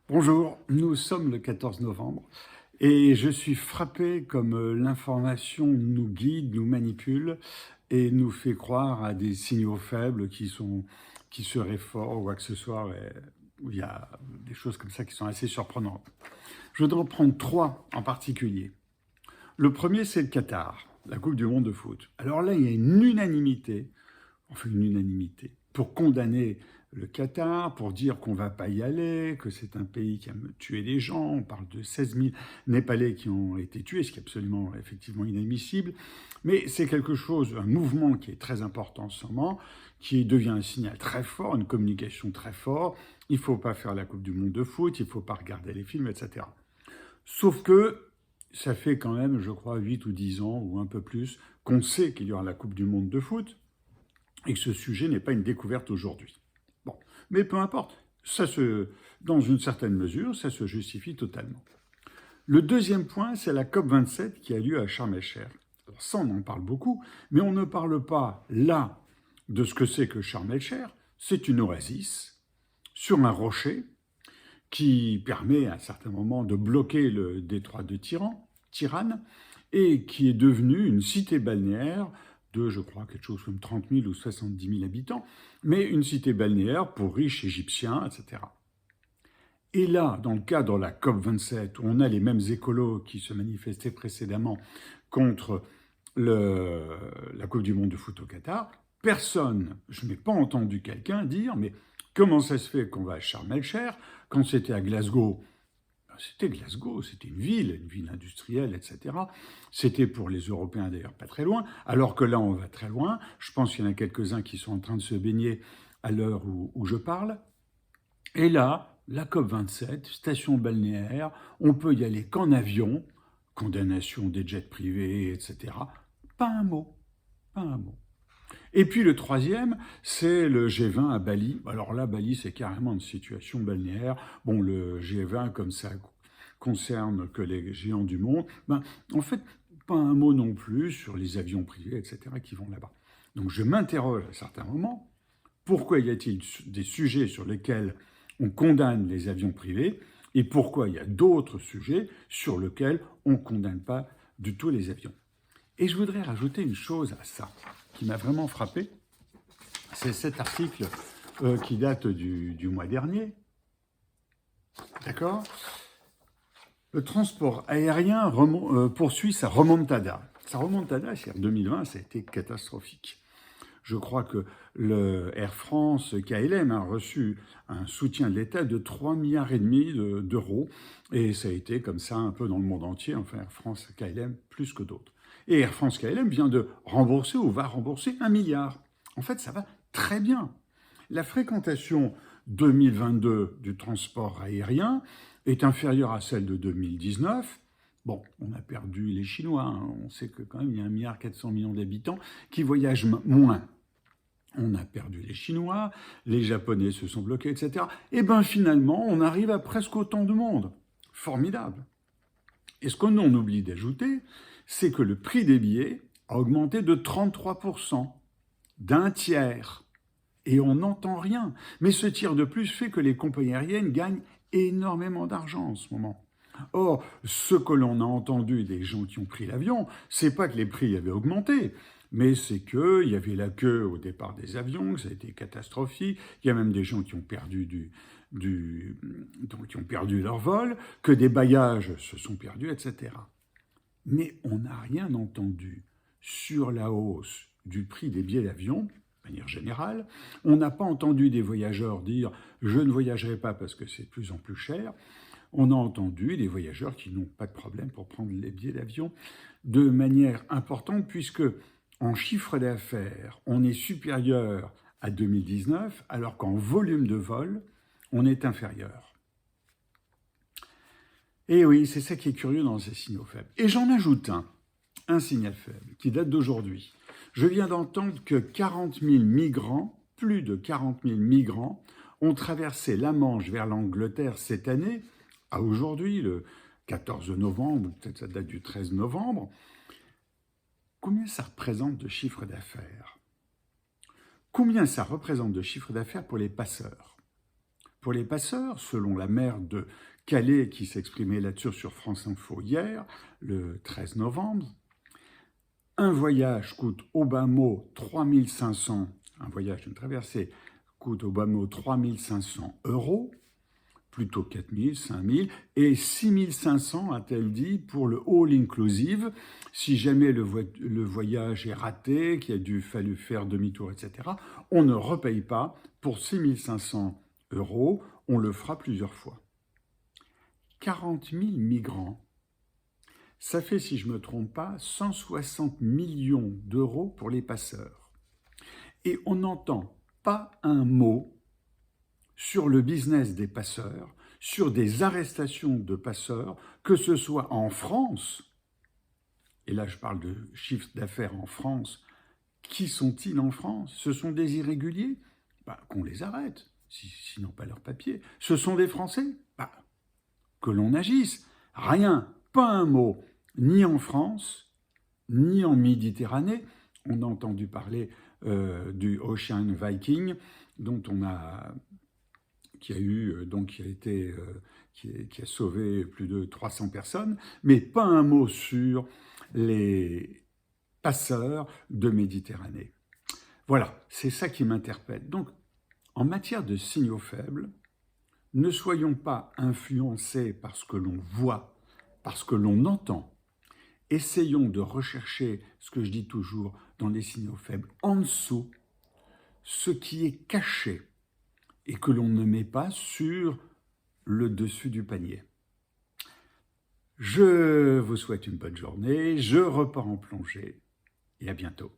Bonjour, nous sommes le 14 novembre et je suis frappé comme l'information nous guide, nous manipule et nous fait croire à des signaux faibles qui seraient forts ou accessoires et où il y a des choses comme ça qui sont assez surprenantes. Je voudrais en prendre trois en particulier. Le premier, c'est le Qatar, la Coupe du Monde de foot. Alors là, il y a une unanimité, pour condamner le Qatar, pour dire qu'on ne va pas y aller, que c'est un pays qui a tué des gens. On parle de 16 000 Népalais qui ont été tués, ce qui est absolument, effectivement, inadmissible. Mais c'est quelque chose, un mouvement qui est très important en ce moment, qui devient un signal très fort, une communication très forte. Il ne faut pas faire la Coupe du Monde de foot, il ne faut pas regarder les films, etc. Sauf que ça fait quand même, je crois, 8 ou 10 ans, ou un peu plus, qu'on sait qu'il y aura la Coupe du Monde de foot, et que ce sujet n'est pas une découverte aujourd'hui. Bon, mais peu importe, dans une certaine mesure, ça se justifie totalement. Le deuxième point, c'est la COP27 qui a lieu à Sharm el-Sheikh. Alors ça, on en parle beaucoup, mais on ne parle pas là de ce que c'est que Sharm el-Sheikh. C'est une oasis sur un rocher qui permet à un certain moment de bloquer le détroit de Tirane, et qui est devenue une cité balnéaire de, je crois, quelque chose comme 30 000 ou 70 000 habitants, mais une cité balnéaire pour riches égyptiens, etc. Et là, dans le cadre de la COP27, où on a les mêmes écolos qui se manifestaient précédemment contre la Coupe du Monde de foot au Qatar, personne, je n'ai pas entendu quelqu'un dire, mais comment ça se fait qu'on va à Sharm el-Sheikh? Quand c'était à Glasgow, c'était une ville industrielle, etc. C'était pour les Européens d'ailleurs pas très loin, alors que là on va très loin. Je pense qu'il y en a quelques-uns qui sont en train de se baigner à l'heure où je parle. Et là, la COP27, station balnéaire, on peut y aller qu'en avion, condamnation des jets privés, etc. Pas un mot, pas un mot. Et puis le troisième, c'est le G20 à Bali. Alors là, Bali, c'est carrément une situation balnéaire. Bon, le G20, comme ça concerne que les géants du monde, en fait, pas un mot non plus sur les avions privés, etc., qui vont là-bas. Donc je m'interroge à certains moments, pourquoi y a-t-il des sujets sur lesquels on condamne les avions privés et pourquoi il y a d'autres sujets sur lesquels on ne condamne pas du tout les avions. Et je voudrais rajouter une chose à ça qui m'a vraiment frappé, c'est cet article qui date du mois dernier. D'accord? Le transport aérien poursuit sa remontada. Sa remontada, c'est-à-dire 2020, ça a été catastrophique. Je crois que le Air France KLM a reçu un soutien de l'État de 3,5 milliards d'euros. Et ça a été comme ça un peu dans le monde entier, enfin Air France KLM plus que d'autres. Et Air France KLM vient de rembourser ou va rembourser 1 milliard. En fait, ça va très bien. La fréquentation 2022 du transport aérien est inférieure à celle de 2019. Bon, on a perdu les Chinois, hein. On sait que quand même il y a 1,4 milliard d'habitants qui voyagent moins. On a perdu les Chinois, les Japonais se sont bloqués, etc. Et bien finalement, on arrive à presque autant de monde. Formidable. Et ce qu'on oublie d'ajouter, c'est que le prix des billets a augmenté de 33%, d'un tiers. Et on n'entend rien. Mais ce tiers de plus fait que les compagnies aériennes gagnent énormément d'argent en ce moment. Or, ce que l'on a entendu des gens qui ont pris l'avion, c'est pas que les prix avaient augmenté, mais c'est qu'il y avait la queue au départ des avions, que ça a été catastrophique, il y a même des gens qui ont qui ont perdu leur vol, que des bagages se sont perdus, etc. Mais on n'a rien entendu sur la hausse du prix des billets d'avion, de manière générale. On n'a pas entendu des voyageurs dire « je ne voyagerai pas parce que c'est de plus en plus cher ». On a entendu des voyageurs qui n'ont pas de problème pour prendre les billets d'avion de manière importante, puisque en chiffre d'affaires, on est supérieur à 2019, alors qu'en volume de vol, on est inférieur. Et oui, c'est ça qui est curieux dans ces signaux faibles. Et j'en ajoute un signal faible, qui date d'aujourd'hui. Je viens d'entendre que 40 000 migrants, plus de 40 000 migrants, ont traversé la Manche vers l'Angleterre cette année, à aujourd'hui, le 14 novembre, peut-être ça date du 13 novembre. Combien ça représente de chiffre d'affaires? Combien ça représente de chiffre d'affaires pour les passeurs? Pour les passeurs, selon la maire de Calais qui s'exprimait là-dessus sur France Info hier, le 13 novembre, un voyage coûte au bas mot 3500, un voyage, une traversée coûte au bas mot 3500 €, plutôt 4000, 5000, et 6500, a-t-elle dit, pour le all-inclusive, si jamais le voyage est raté, qu'il a fallu faire demi-tour, etc., on ne repaye pas pour 6500 €, on le fera plusieurs fois. 40 000 migrants, ça fait, si je ne me trompe pas, 160 millions d'euros pour les passeurs. Et on n'entend pas un mot sur le business des passeurs, sur des arrestations de passeurs, que ce soit en France, et là je parle de chiffre d'affaires en France, qui sont-ils en France? Ce sont des irréguliers? Qu'on les arrête, s'ils n'ont pas leurs papiers. Ce sont des Français? Que l'on agisse. Rien, pas un mot, ni en France, ni en Méditerranée. On a entendu parler du Ocean Viking, dont qui a sauvé plus de 300 personnes, mais pas un mot sur les passeurs de Méditerranée. Voilà, c'est ça qui m'interpelle. Donc, en matière de signaux faibles, ne soyons pas influencés par ce que l'on voit, par ce que l'on entend. Essayons de rechercher, ce que je dis toujours dans les signaux faibles, en dessous, ce qui est caché et que l'on ne met pas sur le dessus du panier. Je vous souhaite une bonne journée, je repars en plongée et à bientôt.